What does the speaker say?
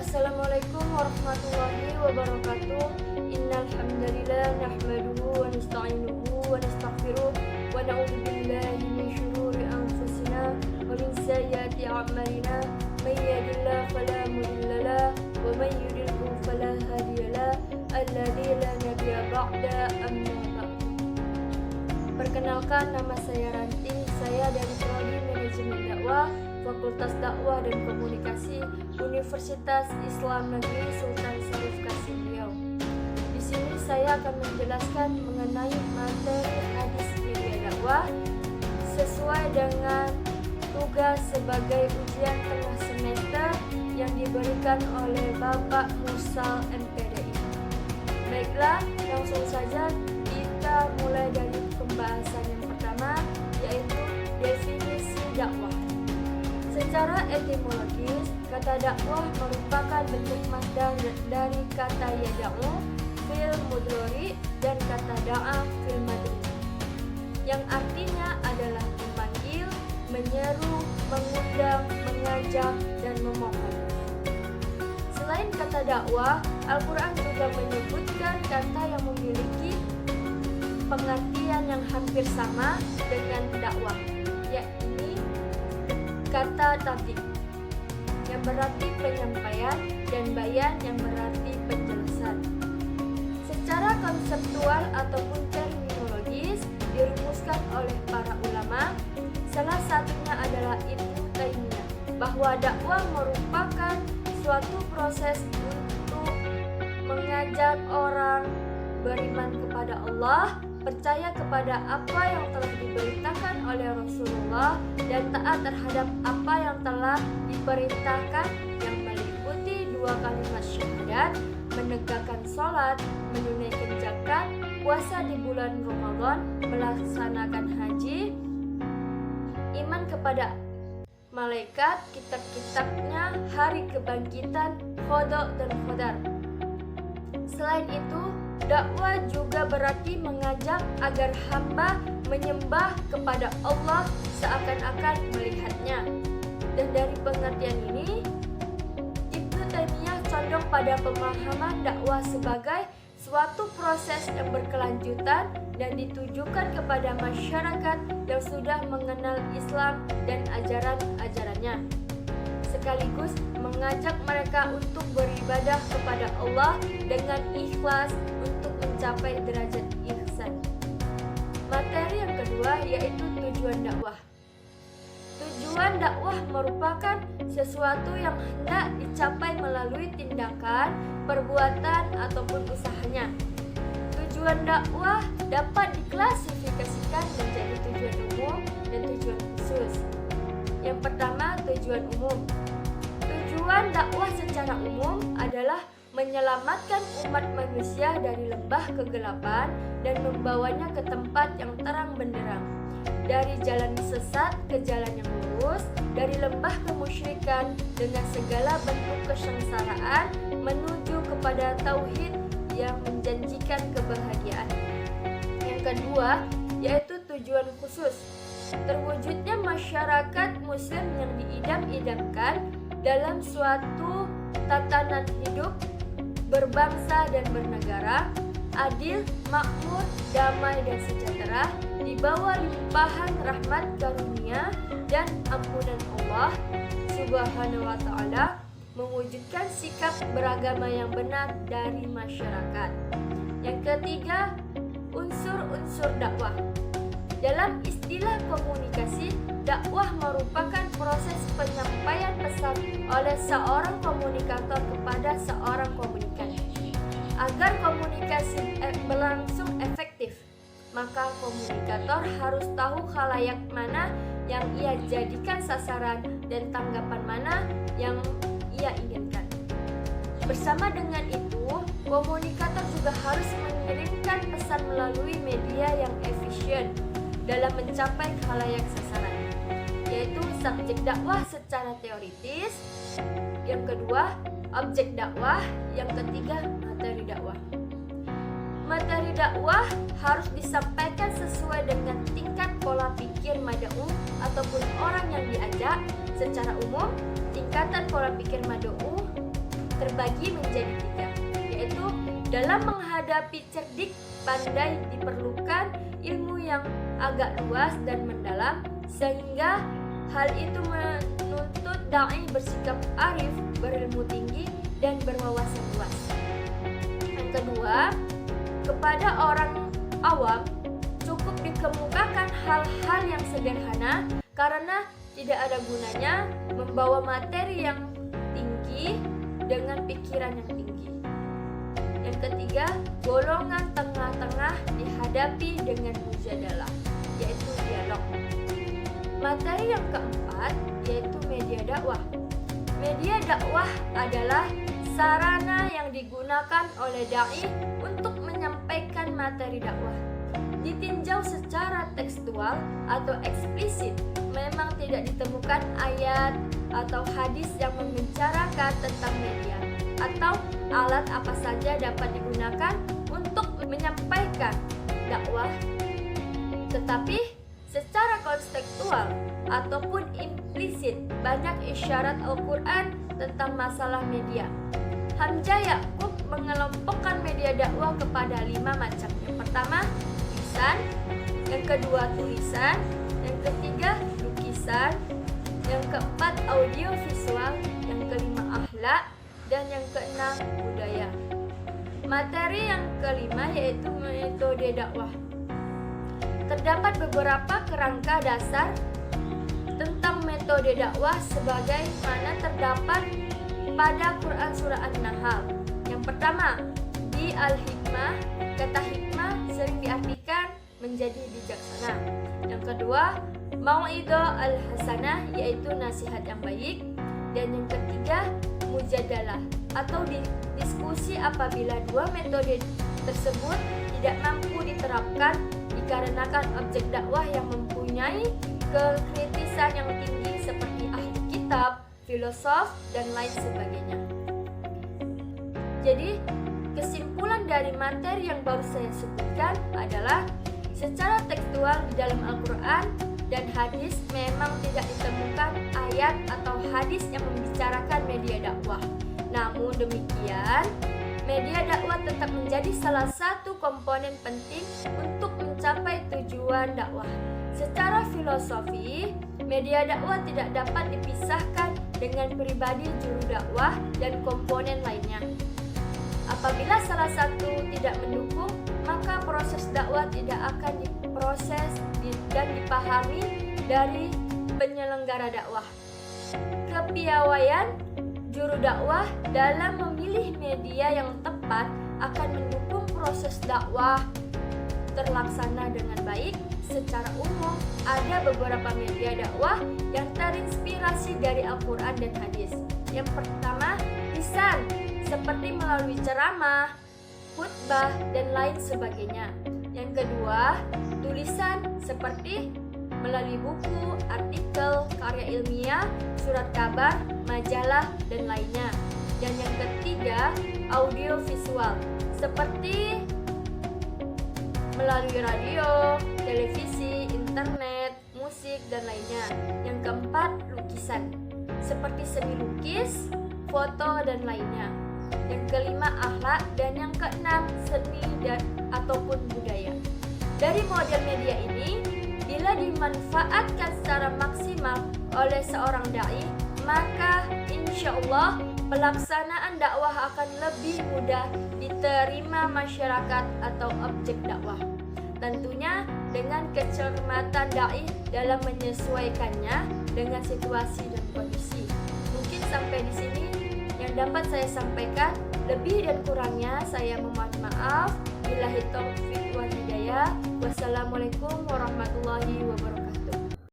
Assalamualaikum warahmatullahi wabarakatuh. Innal hamdalillah nahmaduhu wa nasta'inuhu wa nastaghfiruh wa na'udzu billahi min shururi anfusina wa min sayyiati a'malina. May yahdihillahu fala mudilla lahu wa may yudlilhu fala hadiya lahu. Alladzi la nabiyya ba'da amma ba'd. Perkenalkan, nama saya Ranti. Saya dari Prodi Manajemen Dakwah, Fakultas Dakwah dan Komunikasi, Universitas Islam Negeri Sultan Syarif Kasim Riau. Di sini saya akan menjelaskan mengenai materi hadis media dakwah sesuai dengan tugas sebagai ujian tengah semester yang diberikan oleh Bapak Mursal MPDI. Baiklah, langsung saja kita mulai dari pembahasan yang pertama, yaitu definisi dakwah. Secara etimologis, kata dakwah merupakan bentuk masdar dari kata yada'u fil mudhari dan kata da'a fil madhi, yang artinya adalah memanggil, menyeru, mengundang, mengajak, dan memohon. Selain kata dakwah, Al-Quran juga menyebutkan kata yang memiliki pengertian yang hampir sama dengan dakwah, yakni kata tabligh yang berarti penyampaian dan bayan yang berarti penjelasan. Secara konseptual ataupun terminologis dirumuskan oleh para ulama, salah satunya adalah Ibnu Taimiyah, bahwa dakwah merupakan suatu proses untuk mengajak orang beriman kepada Allah, percaya kepada apa yang telah diberitakan oleh Rasulullah, dan taat terhadap apa yang telah diperintahkan, yang meliputi 2 kalimat syahadat, menegakkan sholat, menunaikan zakat, puasa di bulan Ramadan, melaksanakan haji, iman kepada malaikat, kitab-kitabnya, hari kebangkitan, qada dan qadar. Selain itu, dakwah juga berarti mengajak agar hamba menyembah kepada Allah seakan-akan melihatnya. Dan dari pengertian ini, Ibnu Taimiyah condong pada pemahaman dakwah sebagai suatu proses yang berkelanjutan dan ditujukan kepada masyarakat yang sudah mengenal Islam dan ajaran-ajarannya, sekaligus mengajak mereka untuk beribadah kepada Allah dengan ikhlas untuk mencapai derajat ihsan. Materi yang kedua yaitu tujuan dakwah. Tujuan dakwah merupakan sesuatu yang hendak dicapai melalui tindakan, perbuatan, ataupun usahanya. Tujuan dakwah dapat diklasifikasikan menjadi tujuan umum dan tujuan khusus. Yang pertama, tujuan umum. Tujuan dakwah secara umum adalah menyelamatkan umat manusia dari lembah kegelapan dan membawanya ke tempat yang terang benderang, dari jalan sesat ke jalan yang lurus, dari lembah kemusyrikan dengan segala bentuk kesengsaraan menuju kepada tauhid yang menjanjikan kebahagiaan. Yang kedua, yaitu tujuan khusus. Terwujudnya masyarakat muslim yang diidam-idamkan dalam suatu tatanan hidup berbangsa dan bernegara, adil, makmur, damai dan sejahtera, di bawah limpahan rahmat karunia dan ampunan Allah Subhanahu wa ta'ala, mewujudkan sikap beragama yang benar dari masyarakat. Yang ketiga, unsur-unsur dakwah. Dalam istilah komunikasi, dakwah merupakan proses penyampaian pesan oleh seorang komunikator kepada seorang komunikan. Agar komunikasi berlangsung efektif, maka komunikator harus tahu khalayak mana yang ia jadikan sasaran dan tanggapan mana yang ia inginkan. Bersama dengan itu, komunikator juga harus mengirimkan pesan melalui media yang efisien dalam mencapai khalayak sasaran, yaitu subjek dakwah secara teoritis, yang kedua objek dakwah, yang ketiga materi dakwah. Materi dakwah harus disampaikan sesuai dengan tingkat pola pikir mad'u ataupun orang yang diajak. Secara umum, tingkatan pola pikir mad'u terbagi menjadi 3, yaitu dalam menghadapi cerdik pandai diperlukan ilmu yang agak luas dan mendalam, sehingga hal itu menuntut dai bersikap arif, berilmu tinggi, dan berwawasan luas. Yang kedua, kepada orang awam cukup dikemukakan hal-hal yang sederhana karena tidak ada gunanya membawa materi yang tinggi dengan pikiran yang tinggi. Yang ketiga, golongan tengah-tengah dihadapi dengan mujadalah, yaitu dialog. Materi yang keempat yaitu media dakwah. Media dakwah adalah sarana yang digunakan oleh dai untuk menyampaikan materi dakwah. Ditinjau secara tekstual atau eksplisit, memang tidak ditemukan ayat atau hadis yang membicarakan tentang media atau alat apa saja dapat digunakan untuk menyampaikan dakwah. Tetapi secara konstekstual ataupun implisit banyak isyarat Al-Quran tentang masalah media. Hamzah Ya'qub mengelompokkan media dakwah kepada 5 macam. Yang pertama, lisan, yang kedua tulisan, yang ketiga lukisan, yang keempat audio visual, yang kelima akhlak, dan yang keenam budaya. Materi yang kelima yaitu metode dakwah. Terdapat beberapa kerangka dasar tentang metode dakwah sebagaimana terdapat pada Quran surah An-Nahl. Yang pertama, di Al-Hikmah, kata hikmah sering diartikan menjadi bijaksana. Yang kedua, Mau'idhah al-hasanah, yaitu nasihat yang baik. Dan yang ketiga, mujadalah atau diskusi apabila dua metode tersebut tidak mampu diterapkan dikarenakan objek dakwah yang mempunyai kekritisan yang tinggi seperti ahli kitab, filosof, dan lain sebagainya. Jadi, kesimpulan dari materi yang baru saya sebutkan adalah secara tekstual di dalam Al-Quran dan hadis memang tidak ditemukan ayat atau hadis yang membicarakan media dakwah. Namun demikian, media dakwah tetap menjadi salah satu komponen penting untuk mencapai tujuan dakwah. Secara filosofi, media dakwah tidak dapat dipisahkan dengan pribadi juru dakwah dan komponen lainnya. Apabila salah satu tidak mendukung, maka proses dakwah tidak akan diproses dan dipahami dari penyelenggara dakwah. Kepiawaian juru dakwah dalam memilih media yang tepat akan mendukung proses dakwah terlaksana dengan baik. Secara umum, ada beberapa media dakwah yang terinspirasi dari Al-Quran dan hadis. Yang pertama, lisan, seperti melalui ceramah, khutbah, dan lain sebagainya. Yang kedua, tulisan seperti melalui buku, artikel, karya ilmiah, surat kabar, majalah, dan lainnya. Dan yang ketiga, audio visual seperti melalui radio, televisi, internet, musik, dan lainnya. Yang keempat, lukisan seperti seni lukis, foto, dan lainnya. Yang kelima, akhlak, dan yang keenam, seni dan ataupun budaya. Dari model media ini, bila dimanfaatkan secara maksimal oleh seorang dai, maka insya Allah pelaksanaan dakwah akan lebih mudah diterima masyarakat atau objek dakwah. Tentunya dengan kecermatan dai dalam menyesuaikannya dengan situasi dan kondisi. Mungkin sampai di sini yang dapat saya sampaikan. Lebih dan kurangnya saya memohon maaf. Billahi taufiq wal hidayah. Wassalamualaikum warahmatullahi wabarakatuh.